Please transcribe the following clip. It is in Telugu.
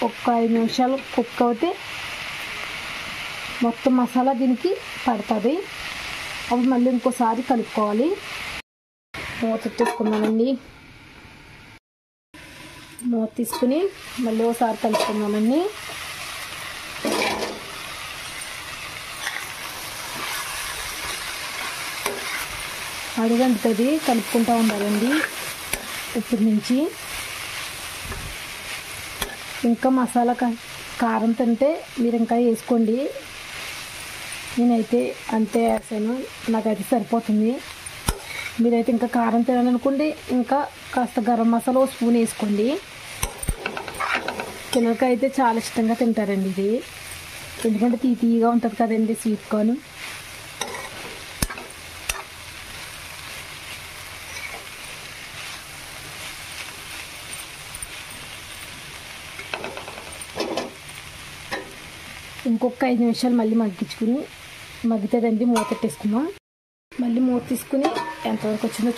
ఒక 5 నిమిషాలు కుక్ అవుతే మొత్తం మసాలా దీనికి పడుతుంది. అప్పుడు మళ్ళీ ఇంకోసారి కలుపుకోవాలి. మూత తీసుకున్నామండి. మూత తీసుకుని మళ్ళీ ఒకసారి కలుపుకున్నామండి. అడుగంటుతుంది, కలుపుకుంటూ ఉండాలండి ఇప్పటి నుంచి. ఇంకా మసాలా కారం తింటే మీరు ఇంకా వేసుకోండి. నేనైతే అంతే వేసాను, నాకైతే సరిపోతుంది. మీరైతే ఇంకా కారం తినాలనుకోండి ఇంకా కాస్త గరం మసాలా 1 స్పూన్ వేసుకోండి. పిల్లలకి అయితే చాలా ఇష్టంగా తింటారండి ఇది, ఎందుకంటే తీయగా ఉంటుంది కదండి స్వీట్ కార్న్. ఇంకొక 5 నిమిషాలు మళ్ళీ మగ్గించుకుని మగ్గుతుందండి. మూత పెట్టేసుకున్నాం. మళ్ళీ మూత తీసుకుని ఎంతవరకు వచ్చిందో